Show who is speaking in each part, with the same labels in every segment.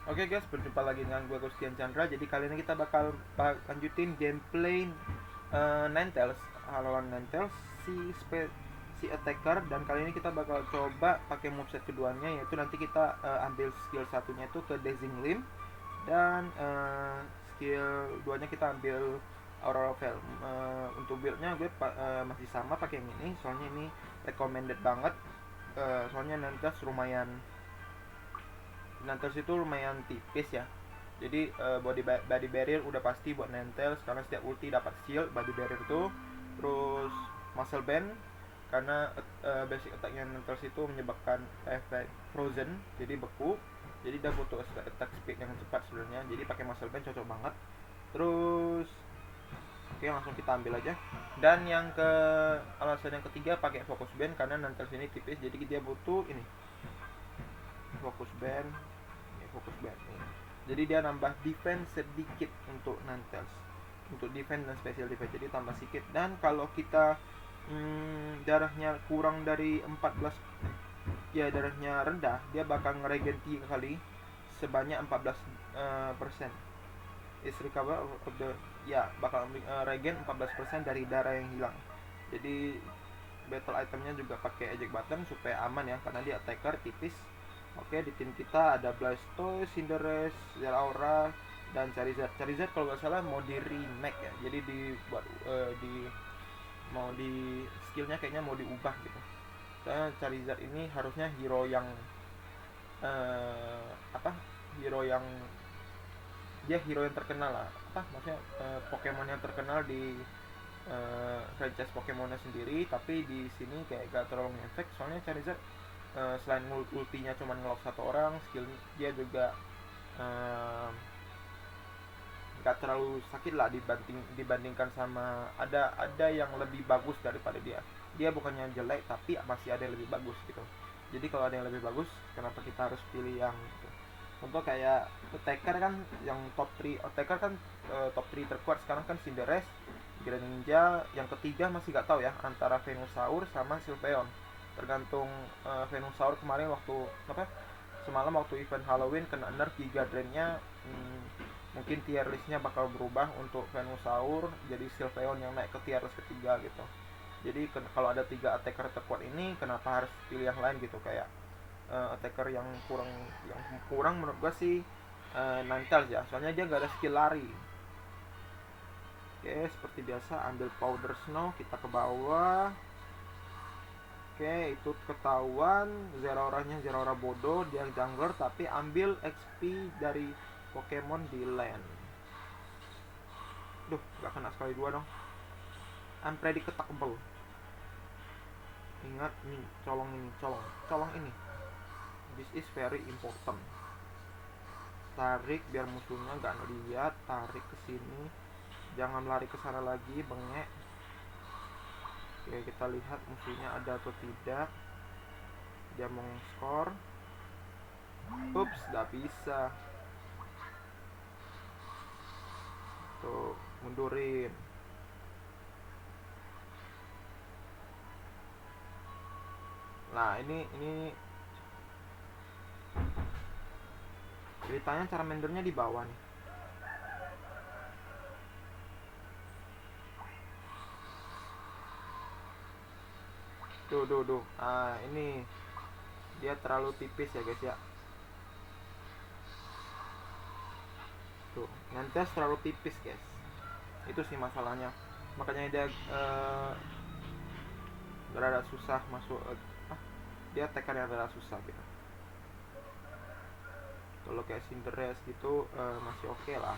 Speaker 1: Oke guys, berjumpa lagi dengan gue Gustian Chandra. Jadi kali ini kita bakal lanjutin gameplay Ninetales, lawan Ninetales si attacker, dan kali ini kita bakal coba pakai moveset keduanya, yaitu nanti kita ambil skill satunya itu ke Dazing Limb, dan skill duanya kita ambil Aurora Veil. Untuk buildnya gue masih sama pakai yang ini, soalnya ini recommended banget. Soalnya Ninetales itu lumayan tipis ya. Jadi body barrier udah pasti buat Ninetales karena setiap ulti dapat shield body barrier tuh. Terus muscle band karena basic attacknya Ninetales itu menyebabkan efek frozen, jadi beku. Jadi dia butuh attack speed yang cepat sebenarnya. Jadi pakai muscle band cocok banget. Terus oke, langsung kita ambil aja. Dan alasan yang ketiga pakai focus band karena Ninetales ini tipis, jadi dia butuh ini fokus band. Jadi dia nambah defense sedikit untuk Ninetales, untuk defense dan special defense, jadi tambah sedikit. Dan kalau kita darahnya kurang dari 14, ya darahnya rendah, dia bakal ngeregen 3 kali sebanyak 14%. Is recover of the, ya bakal regen 14% dari darah yang hilang. Jadi battle itemnya juga pakai eject button supaya aman ya, karena dia attacker tipis. Oke, di tim kita ada Blastoise, Cinderace, Zeraora, dan Charizard. Charizard kalau nggak salah mau di remake ya, jadi dibuat di skillnya kayaknya mau diubah gitu. Soalnya Charizard ini harusnya hero yang apa? Hero yang hero yang terkenal lah. Apa maksudnya, Pokemon yang terkenal di franchise Pokemonnya sendiri, tapi di sini kayak gak terlalu ngefek. Soalnya Charizard selain ultinya cuma ngelock satu orang, skill dia juga nggak terlalu sakit lah dibandingkan sama ada yang lebih bagus daripada dia. Dia bukannya jelek, tapi masih ada yang lebih bagus gitu. Jadi kalau ada yang lebih bagus, kenapa kita harus pilih yang gitu. Contoh kayak attacker kan, yang top 3 attacker kan, top 3 terkuat sekarang kan Cinderace, Greninja, yang ketiga masih gak tahu ya, antara Venusaur sama Sylveon. Tergantung Venusaur kemarin waktu semalam waktu event Halloween kena nerf Giga Drain-nya. Mungkin tier listnya bakal berubah untuk Venusaur jadi Sylveon yang naik ke tier list ketiga gitu. Jadi kalau ada 3 attacker terkuat ini, kenapa harus pilih yang lain gitu, kayak attacker yang kurang menurut gua sih Ninetales ya, soalnya dia gak ada skill lari. Oke, seperti biasa ambil powder snow, kita ke bawah. Oke, itu ketahuan Zeraora bodoh, dia jungler tapi ambil XP dari Pokemon di land. Duh, gak kena sekali dua dong. Unpredictable. Ingat nih, colong ini. This is very important. Tarik biar musuhnya gak ngeliat, tarik ke sini. Jangan lari ke sana lagi, bengek. Oke, kita lihat musuhnya ada atau tidak. Dia mau skor. Ups, gak bisa. Tuh, mundurin. Nah, ini ceritanya cara mendernya di bawah nih. Tuh. Ini dia terlalu tipis ya guys ya. Tuh, Nantes terlalu tipis guys. Itu sih masalahnya. Makanya dia rada susah masuk. Dia tekannya rada susah gitu. Kalau kayak Cinderace gitu masih oke lah.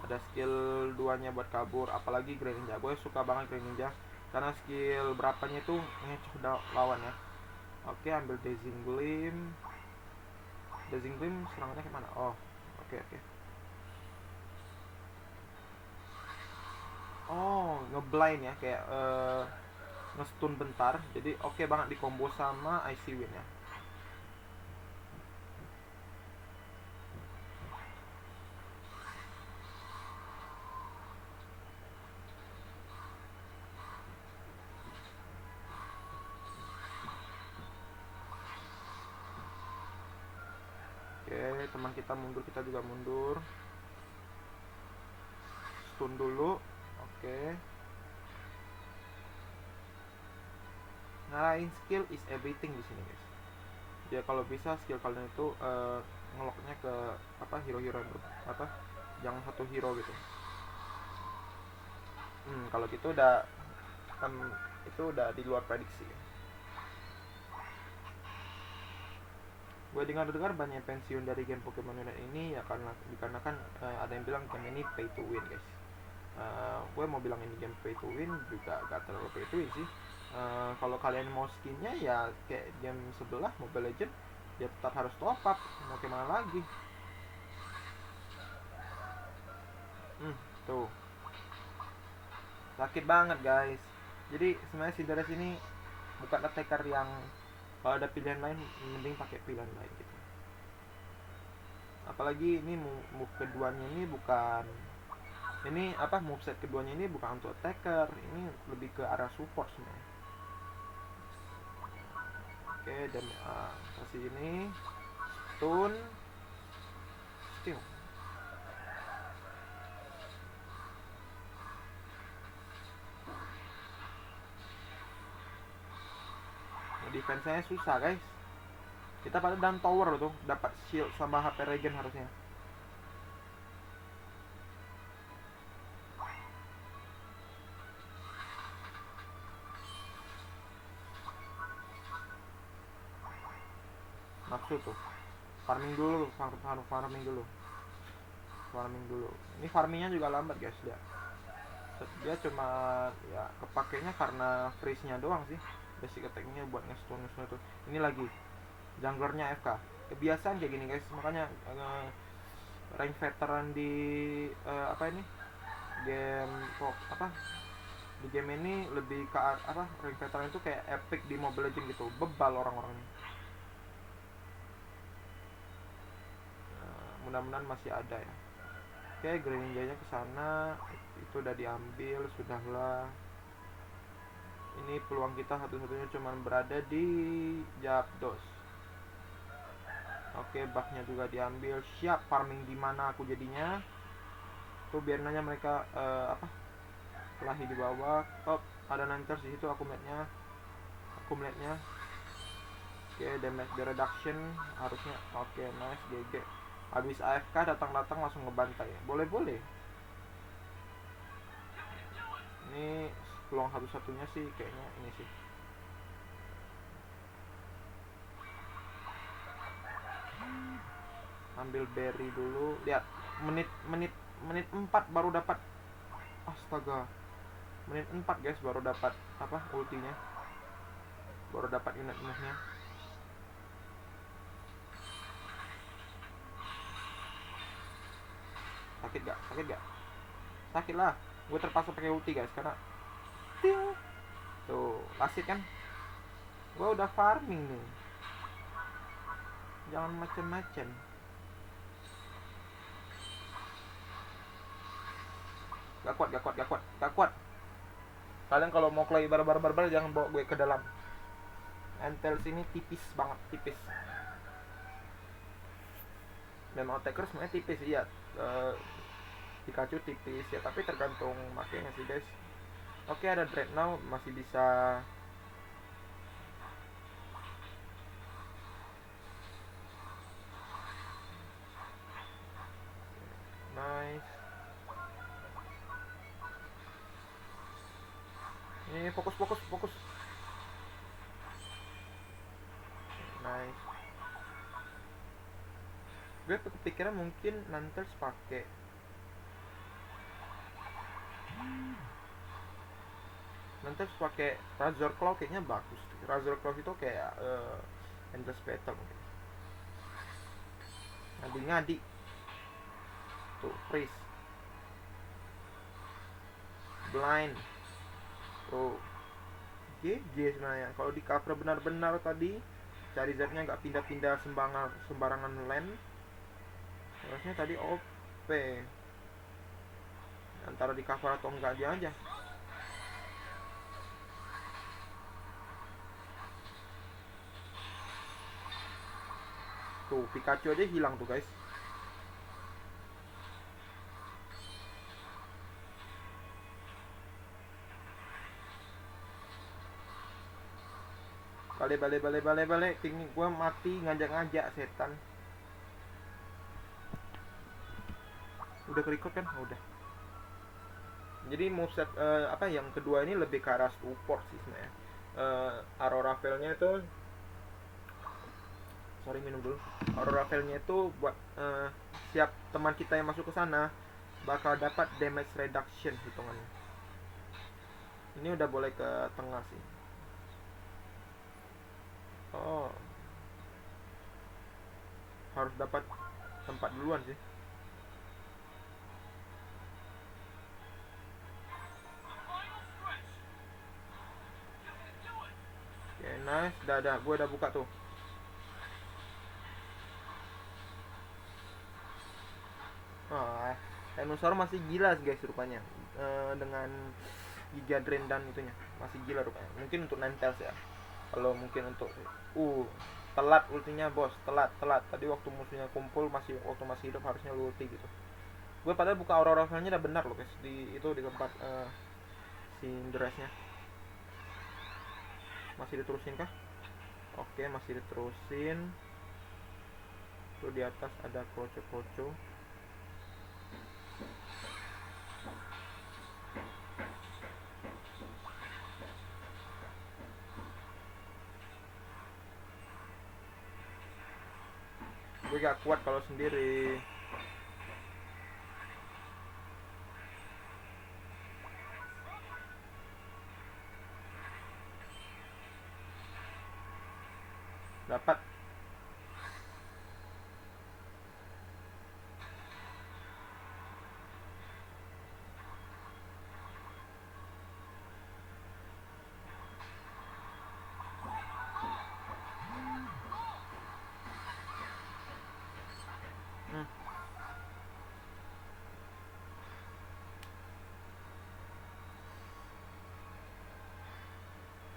Speaker 1: Ada skill 2-nya buat kabur, apalagi Greninja. Gue suka banget Greninja karena skill berapanya itu ngecoh lawan ya. Oke, ambil Dazing Gleam. Dazing Gleam serangannya kemana? Oh, oke. Oh, ngeblind ya, kayak ngestun bentar. Jadi oke banget di combo sama Icy Wind ya. Oke, teman kita mundur, kita juga mundur. Stun dulu. Oke. Ngarahin skill is everything di sini guys. Ya kalau bisa skill kalian itu ngeloknya ke apa, hero-hero yang apa, jangan satu hero gitu. Kalau gitu udah itu udah di luar prediksi ya. Gue dengar banyak pensiun dari game Pokemon Unite ini ya karena dikarenakan ada yang bilang game ini pay to win guys. Gue mau bilang ini game pay to win juga gak terlalu pay to win sih. Kalau kalian mau skinnya ya kayak game sebelah Mobile Legends, ya tetap harus top up, mau gimana lagi. Tuh sakit banget guys. Jadi sebenarnya Cinderace ini bukan attacker yang kalau ada pilihan lain mending pakai pilihan lain gitu. Apalagi ini move keduanya ini bukan, ini apa, moveset keduanya ini bukan untuk attacker, ini lebih ke arah support sebenarnya. Oke, dan kasih ini stun steal. Defense-nya susah guys. Kita pada dalam tower tuh dapat shield sama HP regen harusnya. Nafsu tuh. Farming dulu, farming dulu. Ini farmingnya juga lambat guys dia. Dia cuma ya kepakainya karena freeze-nya doang sih. Basic attack-nya buat nge-stun itu. Ini lagi junglernya AFK. Kebiasaan kayak gini guys, makanya rank veteran di apa ini? Game apa? Di game ini lebih ke apa? Rank veteran itu kayak epic di Mobile Legends gitu. Bebal orang-orangnya. Mudah-mudahan masih ada ya. Oke, Greninja-nya ke sana. Itu udah diambil, sudahlah. Ini peluang kita satu-satunya cuman berada di Zapdos. Oke, buff-nya juga diambil. Siap farming di mana aku jadinya. Tuh biarin aja mereka apa? Kelahi di bawah. Oh, ada Ninetales di situ aku melihatnya. Oke, damage reduction harusnya. Oke, nice GG. Habis AFK datang langsung ngebantai. Boleh. Ini peluang satu-satunya sih kayaknya ini sih. Ambil berry dulu. Lihat, menit 4 baru dapat. Astaga. Menit 4 guys baru dapat apa? Ultinya. Baru dapat unit move-nya. Sakit gak? Sakit lah. Gue terpaksa pakai ulti guys karena tuh lasit kan. Gue udah farming nih. Jangan macem-macem. Gak kuat. Kalian kalau mau play barbar jangan bawa gue ke dalam. Ninetales ini tipis banget, tipis. Memang attacker sebenarnya tipis ya. Pikachu tipis ya, tapi tergantung makanya sih guys. Oke, ada Dreadnought masih bisa. Nice. Ini fokus. Nice. Gue kepikiran mungkin Ninetales pakai Razor Claw, kayaknya bagus. Razor Claw itu kayak Endless Battle mungkin. Ngadi tuh, freeze, blind tuh, GG sebenarnya. Kalau di cover benar-benar tadi cari Z-nya nggak pindah-pindah sembarangan land, harusnya tadi OP. Antara di cover atau enggak dia aja. Tuh Pikachu aja hilang tuh guys. Balik. Tinggi gue mati ngajak-ngajak setan. Udah ke-record kan? Udah. Jadi moveset apa yang kedua ini lebih ke arah support sih sebenarnya. Aurora Veil-nya itu minum dulu. Aurora Veil-nya itu buat siap teman kita yang masuk ke sana bakal dapat damage reduction hitungannya. Ini udah boleh ke tengah sih. Oh, harus dapat tempat duluan sih. Oke, nice. Gue udah buka tuh. Dinosaur masih gila guys rupanya. Dengan Giga Drain dan itunya masih gila rupanya. Mungkin untuk Ninetales ya. Kalau mungkin untuk telat ultinya bos, telat. Tadi waktu musuhnya kumpul waktu masih hidup harusnya lu ulti gitu. Gue padahal buka Aurora Veil-nya udah benar loh guys, di tempat Cinderace-nya. Masih diterusin kah? Oke, masih diterusin. Tuh di atas ada kroco. Gue gak kuat kalau sendiri. Dapat.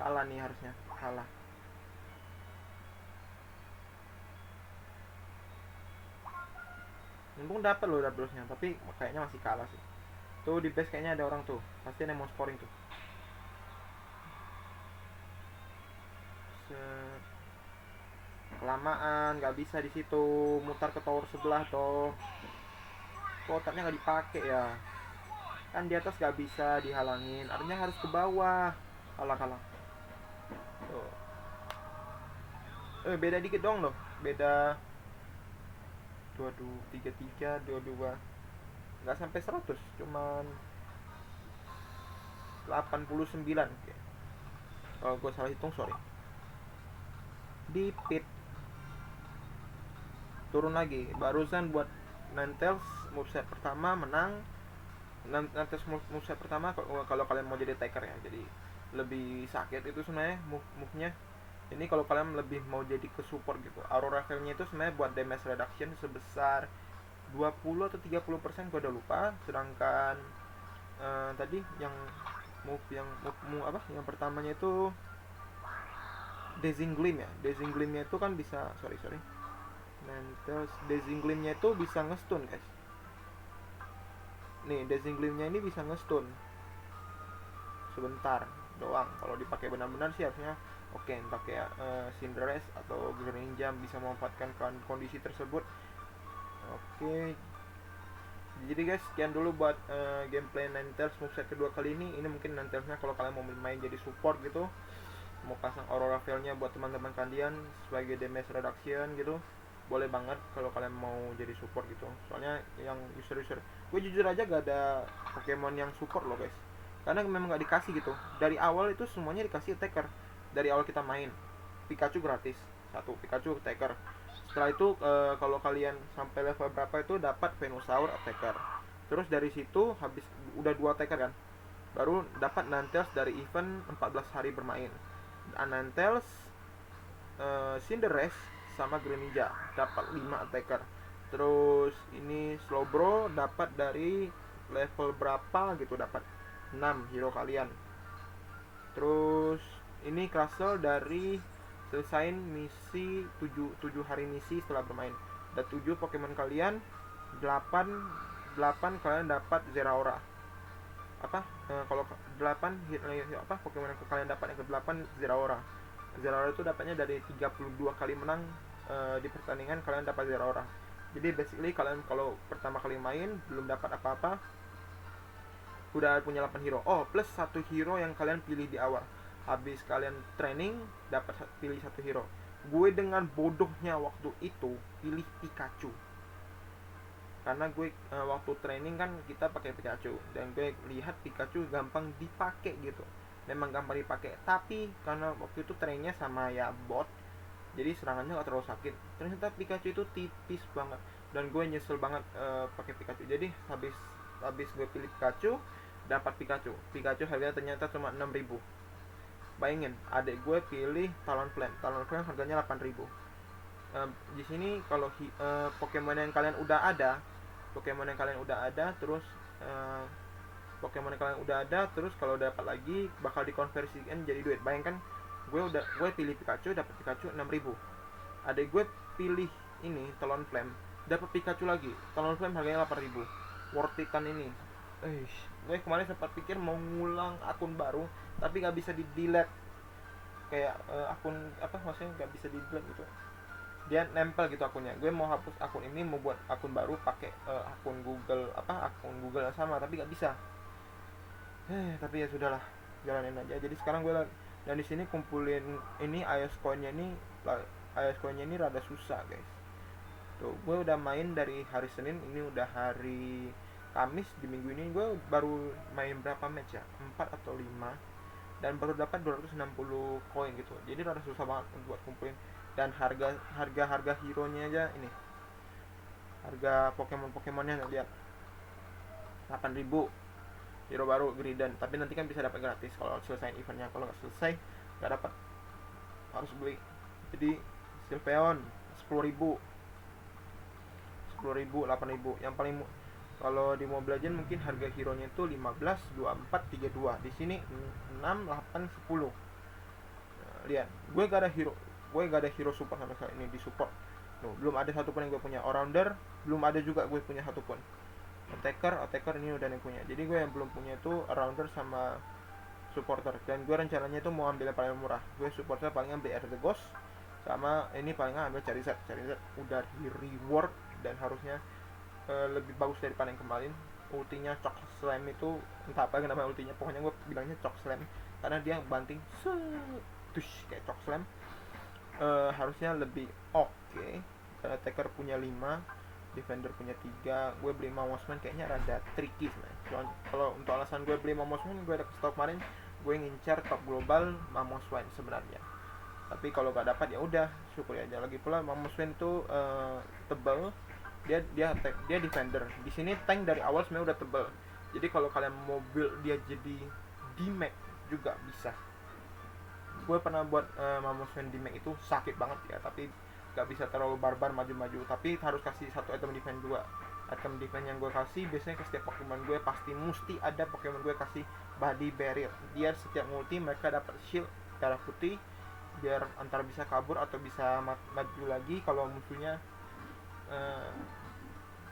Speaker 1: Kalah nih harusnya, kalah. Untung dapat loh doublesnya, tapi kayaknya masih kalah sih. Tuh di base kayaknya ada orang tuh, pasti ada yang mau scoring tuh. Kelamaan, nggak bisa di situ, mutar ke tower sebelah toh. Kotaknya nggak dipakai ya. Kan di atas nggak bisa dihalangin, artinya harus ke bawah. Kalah. Tuh. Beda dikit dong loh, beda 33, 22. Nggak sampai 100, cuman 89. Kalau gue salah hitung sorry. Di pit turun lagi, barusan buat Ninetales moveset pertama menang. Ninetales moveset pertama kalau kalian mau jadi taker ya, jadi lebih sakit itu sebenarnya move-nya. Ini kalau kalian lebih mau jadi ke support gitu. Aurora Veil-nya itu sebenarnya buat damage reduction sebesar 20 atau 30%, gue udah lupa. Sedangkan tadi yang move apa? Yang pertamanya itu Dazzling Gleam ya. Dazzling Gleam-nya itu kan bisa sorry. Ninetales Dazzling Gleam-nya itu bisa nge-stun guys. Nih, Dazzling Gleam-nya ini bisa nge-stun sebentar doang. Kalau dipakai benar-benar sih harusnya oke, pakai Cinderace atau Greninja bisa memanfaatkan kondisi tersebut. Oke. Jadi guys, sekian dulu buat gameplay Ninetales moveset kedua kali ini. Ini mungkin Ninetales-nya kalau kalian mau main jadi support gitu, mau pasang Aurora Veil-nya buat teman-teman kalian sebagai damage reduction gitu, boleh banget kalau kalian mau jadi support gitu. Soalnya yang user gue jujur aja gak ada Pokemon yang support loh guys, karena memang gak dikasih gitu. Dari awal itu semuanya dikasih attacker. Dari awal kita main Pikachu gratis, satu Pikachu attacker. Setelah itu kalau kalian sampai level berapa itu dapat Venusaur attacker. Terus dari situ habis udah 2 attacker kan, baru dapat Ninetales dari event 14 hari bermain. Ninetales, Cinderace sama Greninja dapat 5 attacker. Terus ini Slowbro dapat dari level berapa gitu, dapat 6 hero kalian. Terus ini Castle dari selesain misi 7 hari misi setelah bermain. Ada 7 Pokemon kalian, 8 kalian dapat Zeraora. Kalau 8 Pokemon yang kalian dapat yang ke-8 Zeraora. Zeraora itu dapatnya dari 32 kali menang di pertandingan kalian dapat Zeraora. Jadi basically kalian kalau pertama kali main belum dapat apa-apa, udah punya 8 hero. Oh, plus 1 hero yang kalian pilih di awal. Habis kalian training dapat pilih 1 hero. Gue dengan bodohnya waktu itu pilih Pikachu. Karena gue waktu training kan kita pakai Pikachu dan gue lihat Pikachu gampang dipakai gitu. Memang gampang dipakai, tapi karena waktu itu trainnya sama ya bot, jadi serangannya gak terlalu sakit. Ternyata Pikachu itu tipis banget dan gue nyesel banget pakai Pikachu. Jadi habis gue pilih Pikachu, dapat Pikachu harganya ternyata cuma 6.000. Bayangin, adik gue pilih Talonflame harganya 8.000. Di sini kalau Pokemon yang kalian udah ada terus kalau dapat lagi bakal dikonversikan jadi duit. Bayangkan gue pilih Pikachu, dapat Pikachu 6.000. Adik gue pilih ini Talonflame, dapat Pikachu lagi. Talonflame harganya 8.000. Worth it kan ini. Gue kemarin sempat pikir mau ngulang akun baru tapi gak bisa di delete. Kayak maksudnya gak bisa di delete gitu, dia nempel gitu akunnya. Gue mau hapus akun ini, mau buat akun baru pakai akun Google yang sama tapi gak bisa. Tapi ya sudahlah, jalanin aja. Jadi sekarang gue dan di sini kumpulin ini iOS coinnya ini rada susah guys. Tuh, gue udah main dari hari Senin, ini udah hari Kamis. Di minggu ini gue baru main berapa match ya, 4 atau 5, dan baru dapat 260 koin gitu. Jadi rada susah banget buat kumpulin. Dan harga hero nya aja ini, harga Pokemonnya lihat 8.000 hero baru Greedent. Tapi nanti kan bisa dapat gratis kalau selesai eventnya. Kalau nggak selesai nggak dapat, harus beli. Jadi Sylveon 10.000, 8.000. Yang paling kalau di Mobile Legends mungkin harga hero nya itu 15, 24, 32. Di sini 6, 8, 10. Lihat, gue gak ada hero support sama sekali ini di support. Belum ada satupun yang gue punya. All-rounder belum ada juga gue punya satupun. Attacker ini udah yang punya. Jadi gue yang belum punya itu rounder sama supporter. Dan gue rencananya itu mau ambil yang paling murah. Gue supporter paling ambil Air the Ghost, sama ini paling ambil Charizard udah di reward dan harusnya lebih bagus daripada yang kemarin. Ultinya Chok Slam itu entah apa namanya ultinya, pokoknya gue bilangnya Chok Slam karena dia banting kayak Chok Slam. Harusnya lebih oke. Attacker punya 5, Defender punya 3. Gue beli Mamosman kayaknya rada tricky sebenarnya. Kalau untuk alasan gue beli Mamosman, gue ada ke stok kemarin, gue ngincar top global Mamosman sebenarnya. Tapi kalau gak dapat ya udah syukur aja. Lagi pula Mamosman itu tebal, dia defender. Di sini tank dari awal sebenarnya udah tebal. Jadi kalau kalian mau build dia jadi D-Max juga bisa. Gue pernah buat Mamosman D-Max itu sakit banget ya, tapi gak bisa terlalu barbar maju-maju. Tapi harus kasih satu item defense 2. Item defense yang gue kasih biasanya ke setiap Pokemon gue mesti ada Pokemon gue kasih body barrier. Biar setiap multi mereka dapat shield darah putih, biar antara bisa kabur atau bisa maju lagi kalau musuhnya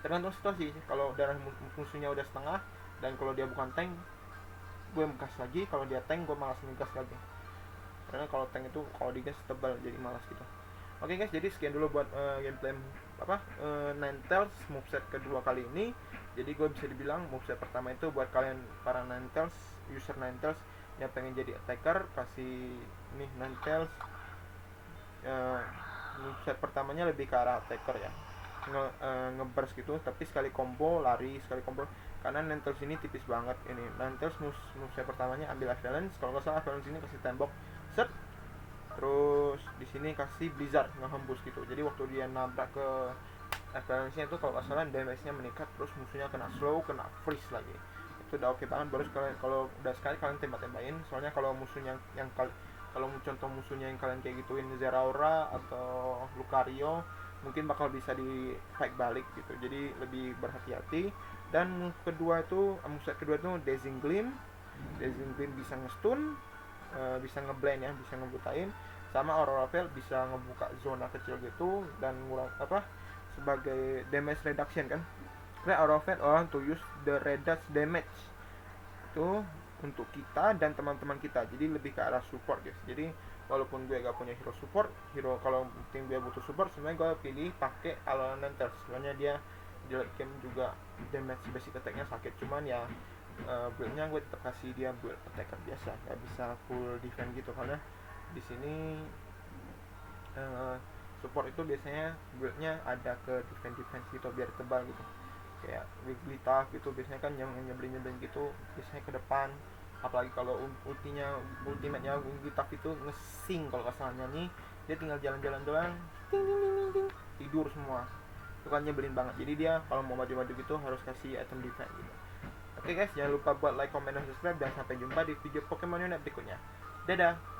Speaker 1: tergantung situasi. Kalau darah musuhnya udah setengah dan kalau dia bukan tank, gue gas lagi. Kalau dia tank, gue malas ngegas lagi, karena kalau tank itu kalau digas tebal jadi malas gitu. Oke guys, jadi sekian dulu buat gameplay Ninetales moveset kedua kali ini. Jadi gue bisa dibilang moveset pertama itu buat kalian para Ninetales, user Ninetales yang pengen jadi attacker, kasih nih Ninetales. Moveset pertamanya lebih ke arah attacker ya, ngeburst gitu, tapi sekali combo lari, sekali combo. Karena Ninetales ini tipis banget. Ini Ninetales moveset pertamanya ambil Avalanche, kalau nggak salah Avalanche ini kasih tembok set, terus di sini kasih Blizzard ngehembus gitu. Jadi waktu dia nabrak ke Avalanche-nya itu kalau nggak salah damage-nya meningkat, terus musuhnya kena slow, kena freeze lagi. Itu udah oke banget. Baru kalau udah sekali kalian tembak-tembakin. Soalnya kalau musuhnya kalau contoh musuhnya yang kalian kayak gituin Zeraora atau Lucario, mungkin bakal bisa di fight balik gitu. Jadi lebih berhati-hati. Dan kedua itu moveset kedua itu Dazzling Gleam bisa nge-stun, bisa ngeblend ya, bisa ngebutain. Sama Aurora Veil bisa ngebuka zona kecil gitu dan ngurang sebagai damage reduction kan. Karena Aurora Veil to use the reduce damage itu untuk kita dan teman-teman kita, jadi lebih ke arah support guys. Jadi walaupun gue gak punya hero support, kalau tim gue butuh support, sebenarnya gue pilih pakai Alolan Lanterns. Sebenarnya dia di late game juga damage basic attack-nya sakit, cuman ya build-nya gue tetap kasih dia build attacker biasa, gak bisa full defense gitu. Karena di sini support itu biasanya build-nya ada ke defense gitu biar tebal gitu, kayak Wigglytuff gitu biasanya kan yang nyebelin gitu biasanya ke depan. Apalagi kalau ultimate-nya Wigglytuff itu ngesing kalau nggak salah nyanyi, dia tinggal jalan-jalan doang, ting ting ting ting, tidur semua. Itu kan nyebelin banget. Jadi dia kalau mau maju-maju gitu harus kasih item defense gitu. Oke guys, jangan lupa buat like, comment, dan subscribe, dan sampai jumpa di video Pokemon Unite berikutnya. Dadah.